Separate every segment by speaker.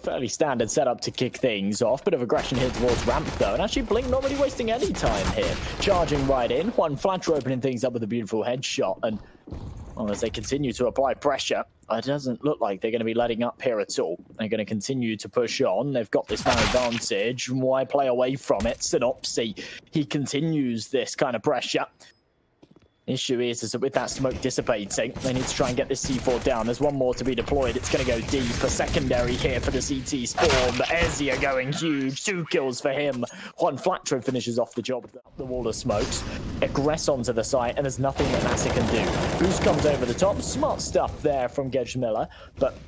Speaker 1: Fairly standard setup to kick things off. Bit of aggression here towards ramp though, and actually Blink not really wasting any time here. Charging right in, juanflatroo opening things up with a beautiful headshot, and well, as they continue to apply pressure, it doesn't look like they're going to be letting up here at all. They're going to continue to push on. They've got this man advantage. Why play away from it? sinnopsyy, he continues this kind of pressure. Issue is that with that smoke dissipating, they need to try and get this C4 down. There's one more to be deployed. It's going to go deep. A secondary here for the CT spawn. The EIZA going huge. 2 kills for him. juanflatroo finishes off the job with the wall of smokes. Aggress onto the site, and there's nothing that NASR can do. Boost comes over the top. Smart stuff there from gejmzilla, but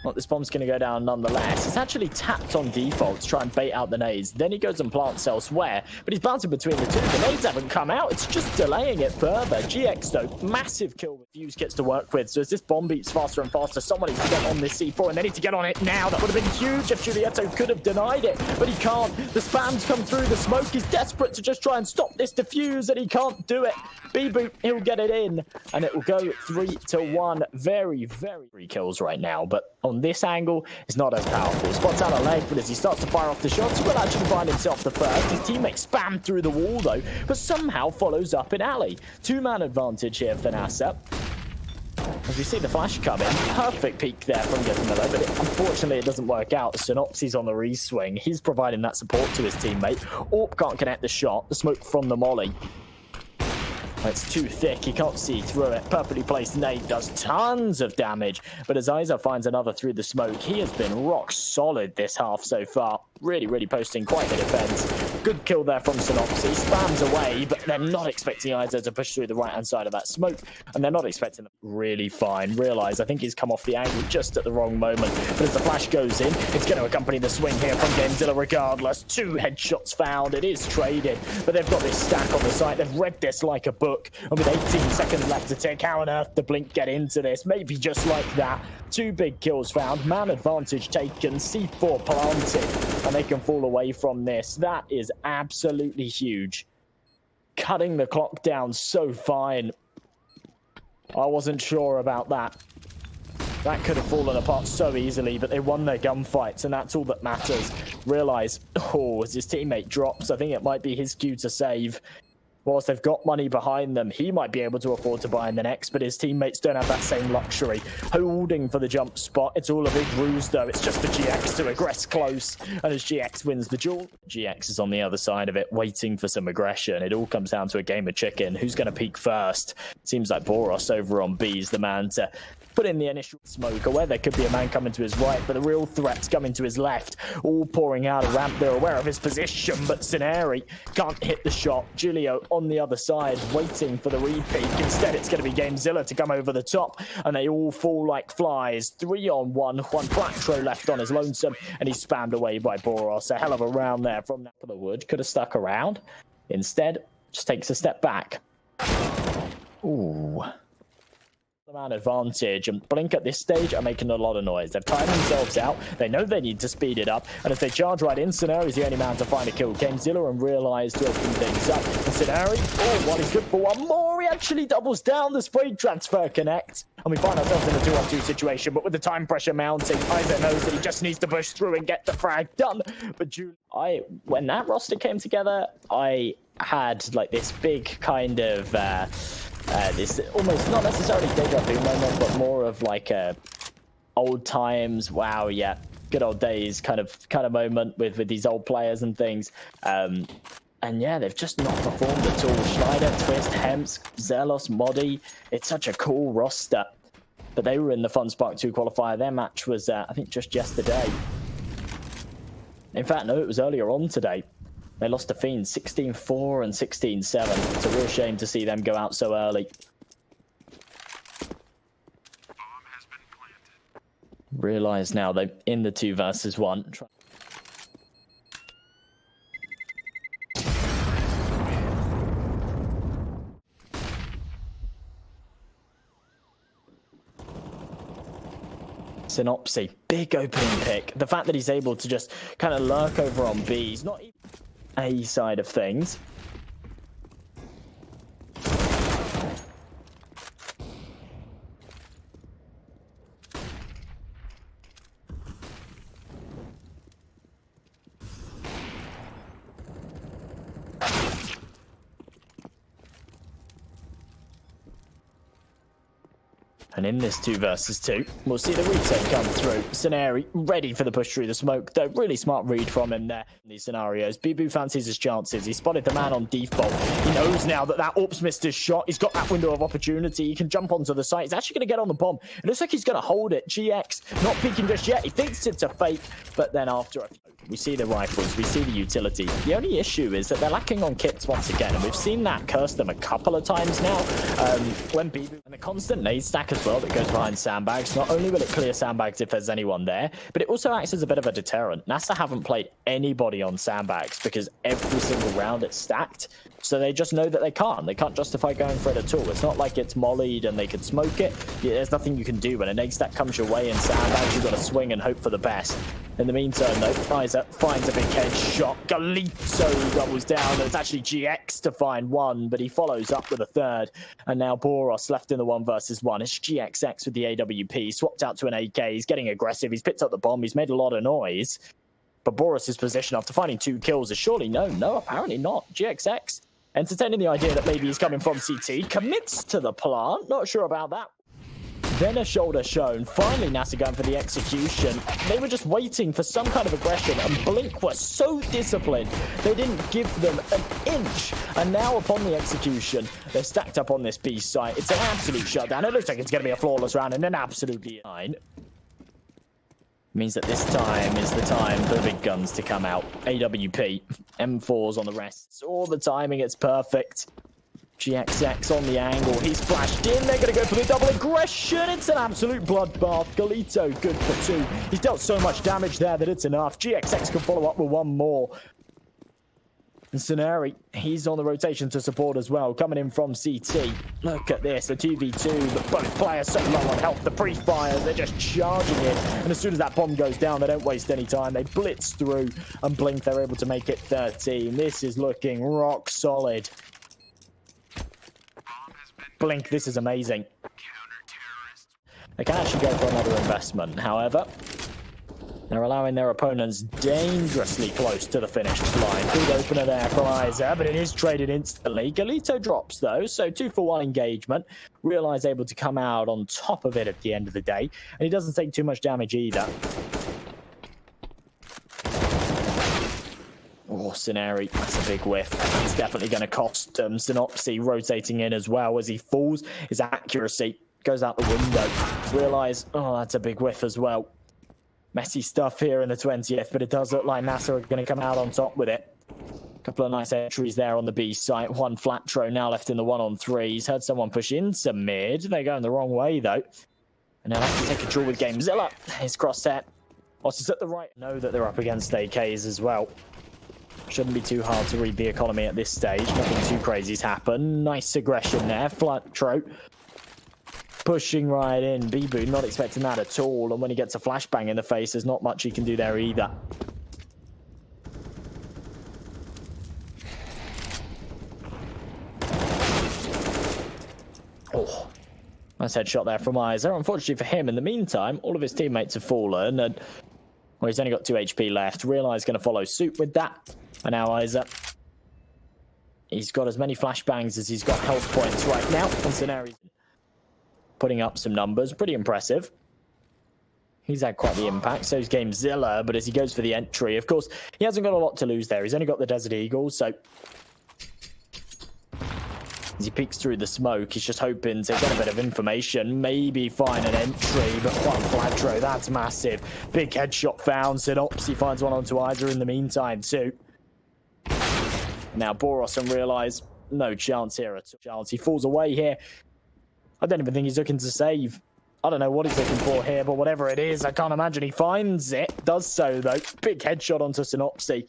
Speaker 1: well, this bomb's going to go down nonetheless. It's actually tapped on default to try and bait out the nades. Then he goes and plants elsewhere, but he's bouncing between the two. The nades haven't come out. It's just delaying it further. GX, though, massive kill with Fuse gets to work with. So as this bomb beats faster and faster, someone needs to get on this C4, and they need to get on it now. That would have been huge if Julieto could have denied it, but he can't. The spam's come through the smoke. He's desperate to just try and stop this defuse, and he can't do it. Bibu, he'll get it in, and it will go 3-1. Very, very 3 kills right now, but on this angle, it's not as powerful. Spots out a leg, but as he starts to fire off the shots, he will actually find himself the first. His teammate spammed through the wall, though, but somehow follows up in alley. 2-man advantage here for NASR. As we see the flash come in, perfect peek there from gejmzilla, but unfortunately it doesn't work out. sinnopsyy's on the re-swing. He's providing that support to his teammate. Orp can't connect the shot. The smoke from the molly. It's too thick, he can't see through it. Perfectly placed nade does tons of damage, but as EIZA finds another through the smoke, he has been rock solid this half so far. Really posting quite the defense. Good kill there from sinnopsyy. Spams away, but they're not expecting EIZA to push through the right-hand side of that smoke, and they're not expecting them really fine. Realize, I think he's come off the angle just at the wrong moment, but as the flash goes in, it's going to accompany the swing here from gejmzilla regardless. 2 headshots found, it is traded, but they've got this stack on the site. They've read this like a book, and with 18 seconds left to tick, how on earth the Blink get into this? Maybe just like that. 2 big kills found, man advantage taken, C4 planted, and they can fall away from this. That is absolutely huge. Cutting the clock down so fine. I wasn't sure about that. That could have fallen apart so easily, but they won their gunfights, and that's all that matters. Realize, as his teammate drops, I think it might be his cue to save. Whilst they've got money behind them, he might be able to afford to buy in the next, but his teammates don't have that same luxury. Holding for the jump spot. It's all a big ruse, though. It's just for GX to aggress close, and as GX wins the duel, GX is on the other side of it, waiting for some aggression. It all comes down to a game of chicken. Who's going to peak first? Seems like BOROS over on B is the man to put in the initial smoke, aware there could be a man coming to his right, but the real threat's coming to his left. All pouring out a ramp. They're aware of his position, but sinnopsyy can't hit the shot. Julio on the other side, waiting for the repeat. Instead, it's going to be gejmzilla to come over the top, and they all fall like flies. 3-on-1. juanflatroo left on his lonesome, and he's spammed away by BOROS. A hell of a round there from that for the wood. Could have stuck around. Instead, just takes a step back. Ooh. Man advantage, and Blink at this stage are making a lot of noise. They've tired themselves out. They know they need to speed it up, and if they charge right in, sinnopsyy is the only man to find a kill. gejmzilla and realize to open things up. And sinnopsyy, one is good for one more. He actually doubles down. The spray transfer connect, and we find ourselves in a 2-on-2 situation. But with the time pressure mounting, EIZA knows that he just needs to push through and get the frag done. But when that roster came together, I had like this big kind of this almost not necessarily deja vu moment, but more of like a old times, wow, yeah, good old days kind of moment with these old players and things. And yeah, they've just not performed at all. Schneider, Twistzz, Hemsk, Zelos, Modi. It's such a cool roster. But they were in the Funspark 2 qualifier. Their match was, I think, just yesterday. In fact, no, it was earlier on today. They lost to Fiend 16-4 and 16-7. It's a real shame to see them go out so early. Realize now they're in the 2 versus 1. sinnopsyy, big opening pick. The fact that he's able to just kind of lurk over on B, he's not even A side of things. And in this 2 versus 2, we'll see the retake come through. sinnopsyy ready for the push through the smoke, though really smart read from him there in these scenarios. Bibu fancies his chances. He spotted the man on default. He knows now that ropz missed his shot. He's got that window of opportunity. He can jump onto the site. He's actually going to get on the bomb. It looks like he's going to hold it. GX not peeking just yet. He thinks it's a fake, but then after we see the rifles, we see the utility. The only issue is that they're lacking on kits once again, and we've seen that curse them a couple of times now. When Bibu and the constant nade stack as well that goes behind sandbags, not only will it clear sandbags if there's anyone there, but it also acts as a bit of a deterrent. NASR haven't played anybody on sandbags because every single round it's stacked, so they just know that they can't justify going for it at all. It's not like it's mollied and they can smoke it. There's nothing you can do when a nade stack comes your way in sandbags. You've got to swing and hope for the best. In the meantime, though, EIZA finds a big headshot. Gulito doubles down. It's actually GX to find one, but he follows up with a third. And now BOROS left in the 1 versus 1. It's GXX with the AWP. Swapped out to an AK. He's getting aggressive. He's picked up the bomb. He's made a lot of noise. But BOROS' position after finding 2 kills is surely no, apparently not. GXX entertaining the idea that maybe he's coming from CT. Commits to the plant. Not sure about that. Then a shoulder shown. Finally, NASR going for the execution. They were just waiting for some kind of aggression, and Blink were so disciplined. They didn't give them an inch. And now upon the execution, they're stacked up on this B site. It's an absolute shutdown. It looks like it's going to be a flawless round and an absolutely fine. Means that this time is the time for the big guns to come out. AWP, M4s on the rest. All the timing, it's perfect. GXX on the angle. He's flashed in. They're going to go for the double aggression. It's an absolute bloodbath. Gulito, good for 2. He's dealt so much damage there that it's enough. GXX can follow up with 1 more. And sinnopsyy, he's on the rotation to support as well, coming in from CT. Look at this, a 2v2, but both players so low on health. The pre-fires, they're just charging it. And as soon as that bomb goes down, they don't waste any time. They blitz through, and Blink, they're able to make it 13. This is looking rock solid. Blink, this is amazing. They can actually go for another investment. However, they're allowing their opponents dangerously close to the finish line. Good opener there for EIZA, but it is traded instantly. Gulito drops, though, so 2-for-1 engagement. Realize able to come out on top of it at the end of the day, and he doesn't take too much damage either. Oh, sinnopsyy, that's a big whiff. It's definitely going to cost sinnopsyy rotating in as well as he falls. His accuracy goes out the window. Realize, oh, that's a big whiff as well. Messy stuff here in the 20th, but it does look like NASR are going to come out on top with it. A couple of nice entries there on the B site. juanflatroo now left in the 1-on-3. He's heard someone push into mid. They're going the wrong way, though. And now have to take control with gejmzilla. His cross set. Ossis at the right. Know that they're up against AKs as well. Shouldn't be too hard to read the economy at this stage. Nothing too crazy's happened. Nice aggression there. Flatroo pushing right in. Bibu not expecting that at all. And when he gets a flashbang in the face, there's not much he can do there either. Oh, nice headshot there from EIZA. Unfortunately for him, in the meantime, all of his teammates have fallen. And well, he's only got 2 HP left. Realize going to follow suit with that. And now EIZA, he's got as many flashbangs as he's got health points right now. And sinnopsyy putting up some numbers. Pretty impressive. He's had quite the impact. So is gejmzilla, but as he goes for the entry, of course, he hasn't got a lot to lose there. He's only got the Desert Eagle, so as he peeks through the smoke, he's just hoping to get a bit of information, maybe find an entry, but juanflatroo, that's massive. Big headshot found. sinnopsyy finds one onto EIZA in the meantime, too. Now BOROS and realize no chance here at all. He falls away here. I don't even think he's looking to save. I don't know what he's looking for here, but whatever it is, I can't imagine he finds it. Does so, though. Big headshot onto sinnopsyy.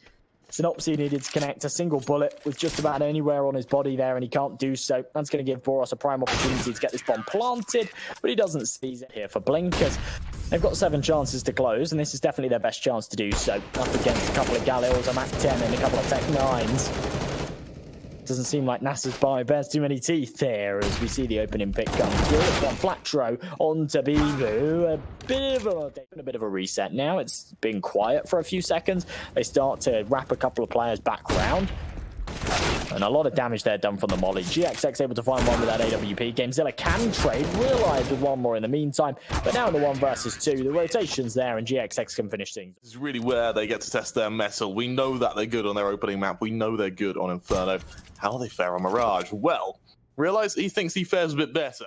Speaker 1: sinnopsyy needed to connect a single bullet with just about anywhere on his body there, and he can't do so. That's going to give BOROS a prime opportunity to get this bomb planted, but he doesn't seize it here for Blinkers. They've got 7 chances to close, and this is definitely their best chance to do so. Up against a couple of Galils, a Mac 10, and a couple of Tech 9s. Doesn't seem like NASR's bears too many teeth here as we see the opening pick come through. It's juanflatroo onto Bibu. A bit of a reset now. It's been quiet for a few seconds. They start to wrap a couple of players back round. And a lot of damage there done from the molly. GXX able to find one with that AWP. gejmzilla can trade, realize with one more in the meantime. But now in the 1 versus 2, the rotation's there and GXX can finish things.
Speaker 2: This is really where they get to test their mettle. We know that they're good on their opening map. We know they're good on Inferno. How do they fare on Mirage? Well, realize he thinks he fares a bit better.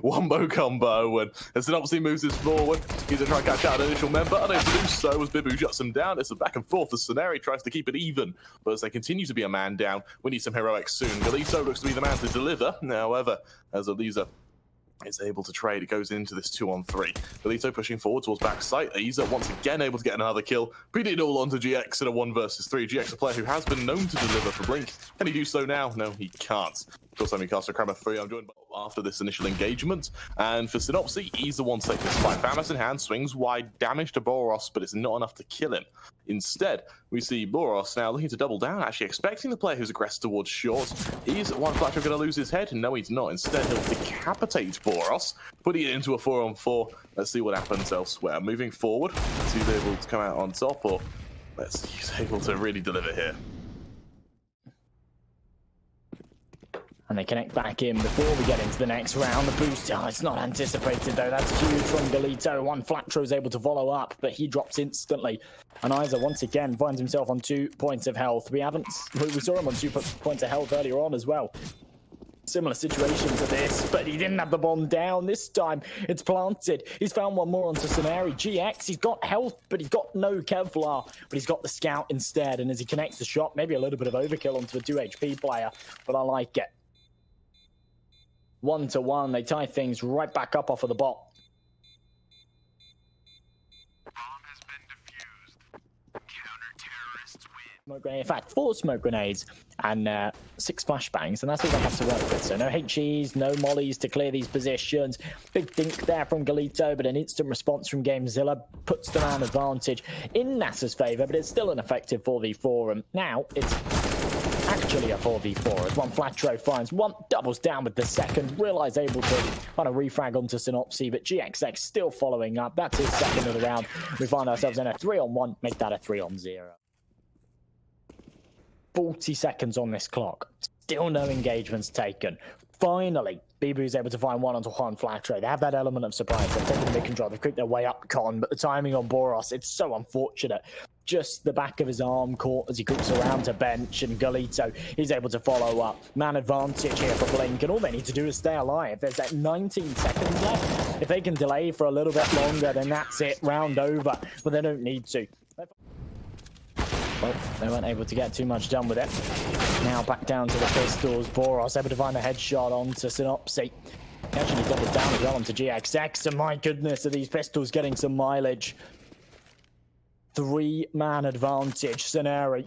Speaker 2: Wombo combo, and as sinnopsyy moves this forward, he's going to try and catch out an initial member, unable to do so as Bibu shuts him down. It's a back and forth as Scenario tries to keep it even, but as they continue to be a man down, we need some heroics soon. Gulito looks to be the man to deliver. However, as ELIZA is able to trade, it goes into this 2-on-3. Gulito pushing forward towards backside. EIZA once again able to get another kill. Beat it all onto GX in a 1 versus 3. GX, a player who has been known to deliver for Blink. Can he do so now? No, he can't. Of course, I'm caster Kramer 3. I'm joined after this initial engagement. And for sinnopsyy, he's the one to take this fight. Famas in hand, swings wide, damage to BOROS, but it's not enough to kill him. Instead, we see BOROS now looking to double down, actually expecting the player who's aggressed towards short. Is juanflatroo going to lose his head? No, he's not. Instead, he'll decapitate BOROS, putting it into a 4-on-4. Let's see what happens elsewhere. Moving forward, let's see if he's able to come out on top, or let's see if he's able to really deliver here.
Speaker 1: And they connect back in before we get into the next round. The boost, it's not anticipated though. That's huge from Gulito. juanflatroo is able to follow up, but he drops instantly. And EIZA once again finds himself on 2 points of health. We saw him on 2 points of health earlier on as well. Similar situation to this, but he didn't have the bomb down. This time it's planted. He's found one more onto Scenario. GX, he's got health, but he's got no Kevlar, but he's got the scout instead. And as he connects the shot, maybe a little bit of overkill onto a 2 HP player, but I like it. 1-1, they tie things right back up off of the bot.
Speaker 3: Bomb has been defused. Counter-terrorists win.
Speaker 1: Smoke grenade, in fact, 4 smoke grenades and 6 flashbangs, and that's all they have to work with. So no HEs, no mollies to clear these positions. Big dink there from Gulito, but an instant response from gejmzilla puts them on advantage in NASR's favour, but it's still an effective 4v4, and now it's actually a 4v4 as juanflatroo finds one, doubles down with the second, realize able to kind of refrag onto sinnopsyy, but GXX still following up. That's his second of the round. We find ourselves in a 3-on-1, make that a 3-on-0. 40 seconds on this clock, still no engagements taken. Finally, Bibu's able to find one onto juanflatroo. They have that element of surprise. They've taken the mid control. They've creeped their way up con, but the timing on BOROS, it's so unfortunate. Just the back of his arm caught as he creeps around to bench, and Gulito, he's able to follow up. Man advantage here for Blink, and all they need to do is stay alive. There's that 19 seconds left. If they can delay for a little bit longer, then that's it, round over. But they don't need to. Well, they weren't able to get too much done with it. Now back down to the pistols. BOROS able to find a headshot onto sinnopsyy. He actually doubles down as well onto GXX. And my goodness, are these pistols getting some mileage? 3-man advantage scenario.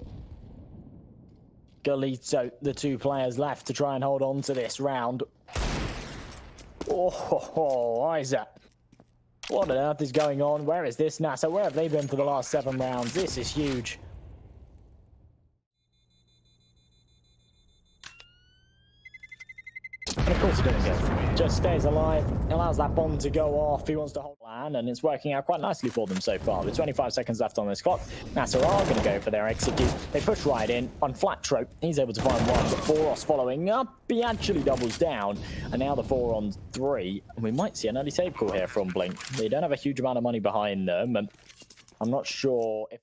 Speaker 1: Gulito, the 2 players left to try and hold on to this round. Oh, EIZA. What on earth is going on? Where is this NASR? Where have they been for the last 7 rounds? This is huge. And of course he doesn't get through. Just stays alive, allows that bomb to go off. He wants to hold plan, and it's working out quite nicely for them so far. With 25 seconds left on this clock, NASR are going to go for their execute. They push right in on juanflatroo. He's able to find one, but BOROS following up. He actually doubles down, and now the 4-on-3. And we might see an early save call here from Blink. They don't have a huge amount of money behind them, and I'm not sure if...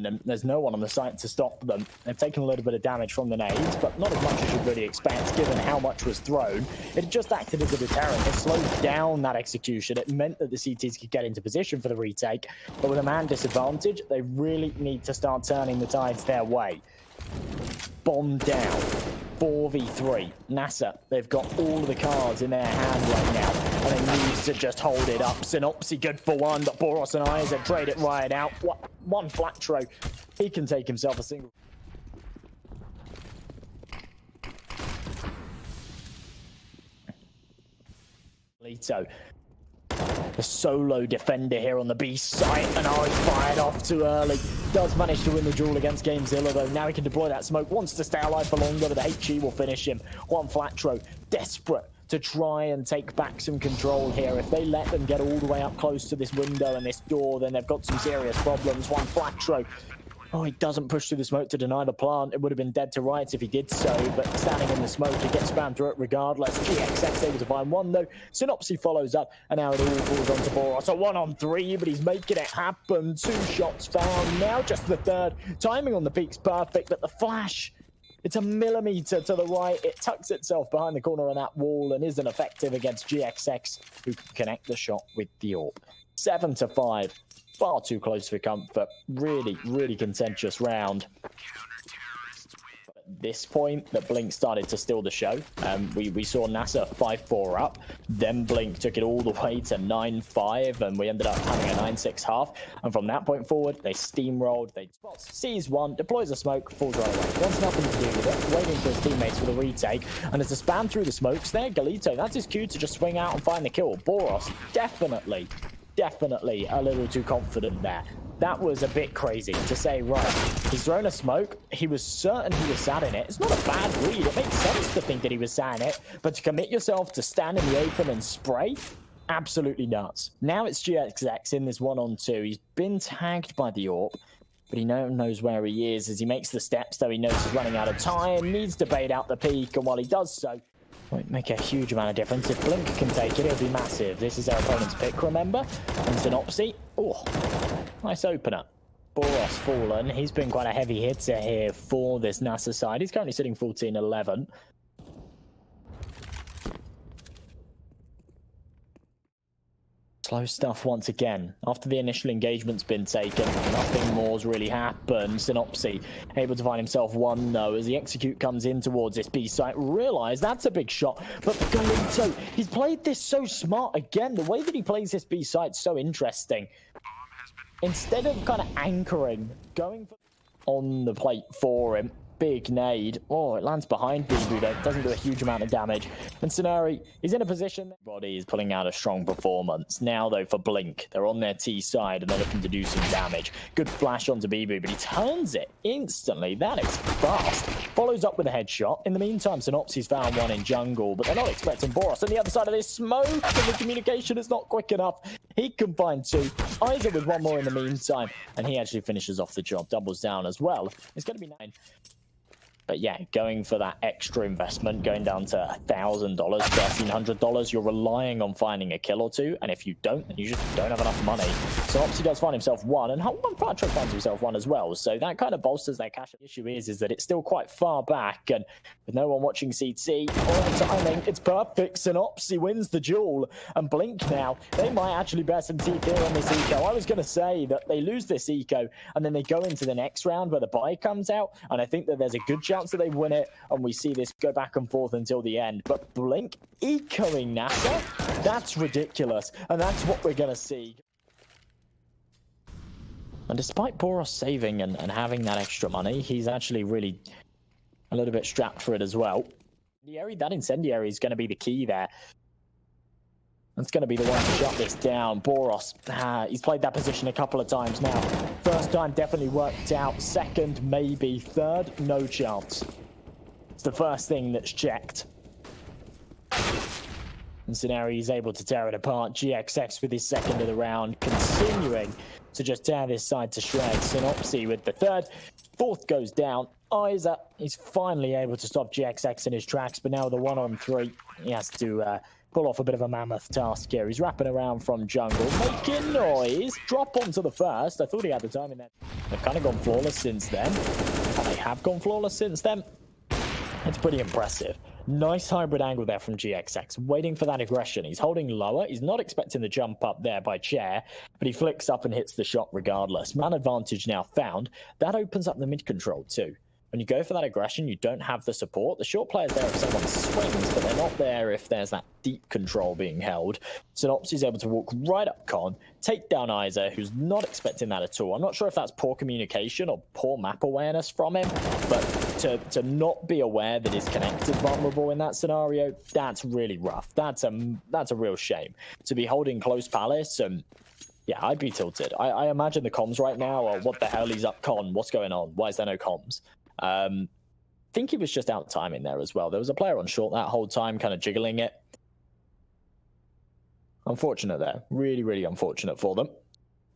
Speaker 1: And there's no one on the site to stop them. They've taken a little bit of damage from the nades, but not as much as you'd really expect given how much was thrown. It just acted as a deterrent. It slowed down that execution. It meant that the CTs could get into position for the retake, but with a man disadvantage, they really need to start turning the tides their way. Bomb down. 4v3. NASR, they've got all of the cards in their hand right now, and they need to just hold it up. sinnopsyy good for one, but BOROS and EIZA trade it right out. juanflatroo, he can take himself a single. Gulito, the solo defender here on the B site, and he's fired off too early. Does manage to win the duel against gejmzilla though. Now he can deploy that smoke, wants to stay alive for longer, but the HE will finish him. juanflatroo, desperate to try and take back some control here. If they let them get all the way up close to this window and this door, then they've got some serious problems. juanflatroo, oh, he doesn't push through the smoke to deny the plant. It would have been dead to rights if he did so, but standing in the smoke, he gets spammed through it regardless. gejmzilla able to find one, though. sinnopsyy follows up, and now it all falls onto BOROS. A 1-on-3, but he's making it happen. 2 shots found, now just the third. Timing on the peak's perfect, but the flash, it's a millimeter to the right. It tucks itself behind the corner of that wall and isn't effective against gejmzilla, who can connect the shot with the AWP. 7-5. Far too close for comfort. Really, really contentious round. At this point, that Blink started to steal the show. We saw NASR 5-4 up. Then Blink took it all the way to 9-5, and we ended up having a 9-6 half. And from that point forward, they steamrolled. They spots, sees one, deploys a smoke, falls right away. Wants nothing to do with it. Waiting for his teammates for the retake. And as a spam through the smokes there, gulito, that's his cue to just swing out and find the kill. BOROS, definitely a little too confident there. That was a bit crazy to say, right, he's thrown a smoke, he was certain he was sat in it. It's not a bad read, it makes sense to think that he was sat in it, but to commit yourself to stand in the open and spray, absolutely nuts. Now it's gejmzilla in this 1-on-2. He's been tagged by the AWP, but he knows where he is. As he makes the steps, though, he knows he's running out of time, needs to bait out the peak, and while he does so, won't make a huge amount of difference. If Blink can take it, it'll be massive. This is their opponent's pick, remember? And sinnopsyy, oh, nice opener. BOROS fallen. He's been quite a heavy hitter here for this NASR side. He's currently sitting 14-11. Slow stuff once again. After the initial engagement's been taken, nothing more's really happened. sinnopsyy able to find himself one, though, as the execute comes in towards this B site. Realize that's a big shot, but gulito, he's played this so smart again. The way that he plays this B site's so interesting. Instead of kind of anchoring, going for on the plate for him, big nade. Oh, it lands behind Bibu, though. Doesn't do a huge amount of damage. And Scenario, he's in a position. Body is pulling out a strong performance. Now, though, for Blink, they're on their T side and they're looking to do some damage. Good flash onto Bibu, but he turns it instantly. That is fast. Follows up with a headshot. In the meantime, sinnopsyy's found one in jungle, but they're not expecting BOROS on the other side of this smoke, and the communication is not quick enough. He can find 2. EIZA with 1 more in the meantime, and he actually finishes off the job. Doubles down as well. It's going to be 9. But yeah, going for that extra investment, going down to $1,000, $1,300, you're relying on finding a kill or 2, and if you don't, then you just don't have enough money. So sinnopsyy does find himself 1, and juanflatroo finds himself 1 as well. So that kind of bolsters their cash. The issue is that it's still quite far back, and with no one watching CT, all the timing, it's perfect. sinnopsyy wins the duel, and Blink now, they might actually bear some TP on this eco. I was going to say that they lose this eco, and then they go into the next round where the buy comes out, and I think that there's a good chance that they win it, and we see this go back and forth until the end. But Blink ecoing NASR, that's ridiculous, and that's what we're going to see. And despite BOROS saving and having that extra money, he's actually really a little bit strapped for it as well. That incendiary is going to be the key there. That's going to be the one to shut this down. BOROS, he's played that position a couple of times now. First time definitely worked out. Second, maybe. Third, no chance. It's the first thing that's checked. And Scenario is able to tear it apart. gejmzilla with his second of the round, continuing to just tear this side to shreds. sinnopsyy with the third. Fourth goes down. EIZA, he's finally able to stop gejmzilla in his tracks, but now with the 1-on-3, he has to pull off a bit of a mammoth task here. He's wrapping around from jungle, making noise. Drop onto the first. I thought he had the time in there. They've kind of gone flawless since then. They have gone flawless since then. It's pretty impressive. Nice hybrid angle there from gejmzilla. Waiting for that aggression. He's holding lower. He's not expecting the jump up there by chair, but he flicks up and hits the shot regardless. Man advantage now found. That opens up the mid control too. When you go for that aggression, you don't have the support. The short player's there if someone swings, but they're not there if there's that deep control being held. sinnopsyy's able to walk right up con, take down EIZA, who's not expecting that at all. I'm not sure if that's poor communication or poor map awareness from him, but to not be aware that he's connected vulnerable in that scenario, that's really rough. That's a real shame. To be holding close palace, yeah, I'd be tilted. I imagine the comms right now are, what the hell, he's up con, what's going on? Why is there no comms? I think he was just out timing there as well. There was a player on short that whole time, kind of jiggling it. Unfortunate there. Really, really unfortunate for them.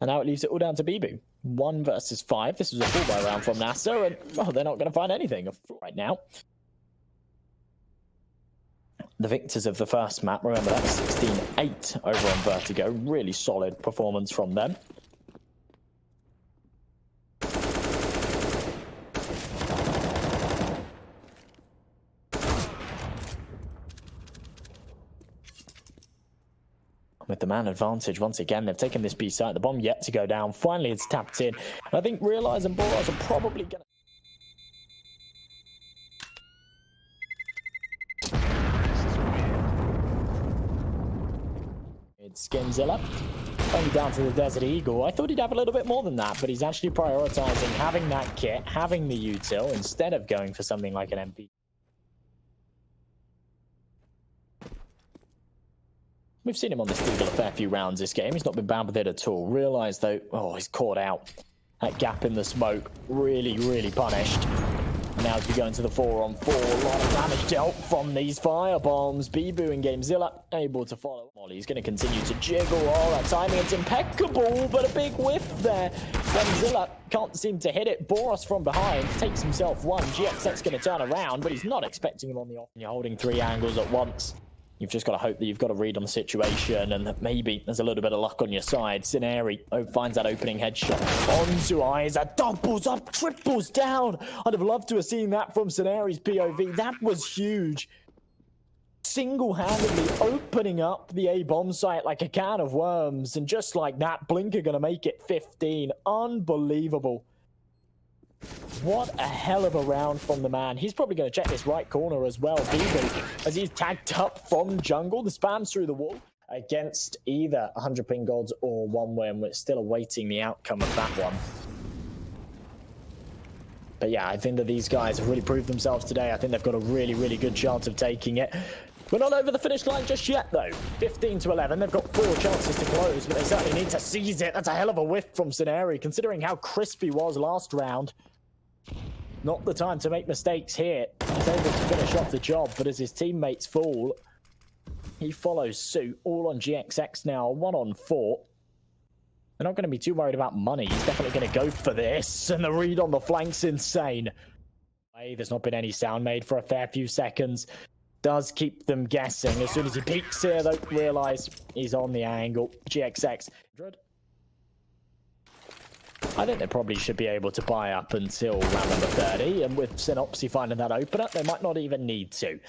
Speaker 1: And now it leaves it all down to Bibu. 1 versus 5. This was a full buy round from NASR, and well, they're not going to find anything right now. The victors of the first map, remember that 16-8 over on Vertigo. Really solid performance from them. With the man advantage once again, they've taken this B site. The bomb yet to go down. Finally, it's tapped in. And I think Realize and BOROS are probably going to... It's gejmzilla. Only down to the Desert Eagle. I thought he'd have a little bit more than that, but he's actually prioritizing having that kit, having the util, instead of going for something like an MP. We've seen him on this deagle a fair few rounds this game. He's not been bad with it at all. Realize though, oh, he's caught out. That gap in the smoke, really, really punished. And now as we go into the 4-on-4, a lot of damage dealt from these firebombs. Bibu and gejmzilla able to follow. Molly's going to continue to jiggle. Oh, that timing, it's impeccable, but a big whiff there. gejmzilla can't seem to hit it. BOROS from behind takes himself one. GXX going to turn around, but he's not expecting him on the off. You're holding 3 angles at once. You've just got to hope that you've got a read on the situation and that maybe there's a little bit of luck on your side. sinnopsyy finds that opening headshot onto EIZA. Doubles up, triples down. I'd have loved to have seen that from sinnopsyyy's POV. That was huge. Single-handedly opening up the A-bomb site like a can of worms. And just like that, Blinker going to make it 15. Unbelievable. What a hell of a round from the man. He's probably going to check this right corner as well. Bibu, as he's tagged up from jungle, the spams through the wall against either 100 ping gods or 1 win. We're still awaiting the outcome of that one. But yeah, I think that these guys have really proved themselves today. I think they've got a really, really good chance of taking it. We're not over the finish line just yet, though. 15-11. They've got 4 chances to close, but they certainly need to seize it. That's a hell of a whiff from sinnopsyy, considering how crisp he was last round. Not the time to make mistakes here. He's able to finish off the job, but as his teammates fall, he follows suit. All on GXX now, 1-on-4. They're not going to be too worried about money. He's definitely going to go for this, and the read on the flank's insane. There's not been any sound made for a fair few seconds. Does keep them guessing. As soon as he peeks here, though, realize he's on the angle. GXX. I think they probably should be able to buy up until round number 30, and with sinnopsyy finding that opener, they might not even need to.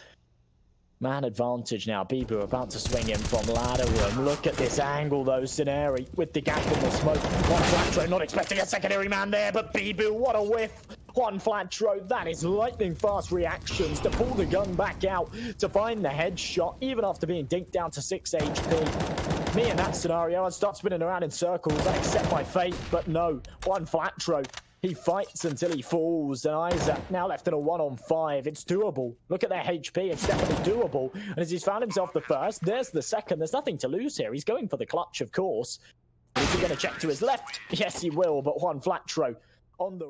Speaker 1: Man advantage now. Bibu about to swing in from ladder room. Look at this angle, though. sinnopsyy with the gap in the smoke. juanflatroo not expecting a secondary man there, but Bibu, what a whiff. juanflatroo, that is lightning fast reactions to pull the gun back out to find the headshot, even after being dinked down to 6 HP. Me in that scenario, I'd start spinning around in circles. I accept my fate, but no. juanflatroo, he fights until he falls, and EIZA now left in a 1-on-5. It's doable. Look at their HP. It's definitely doable. And as he's found himself the first, there's the second. There's nothing to lose here. He's going for the clutch, of course. Is he going to check to his left? Yes, he will, but juanflatroo on the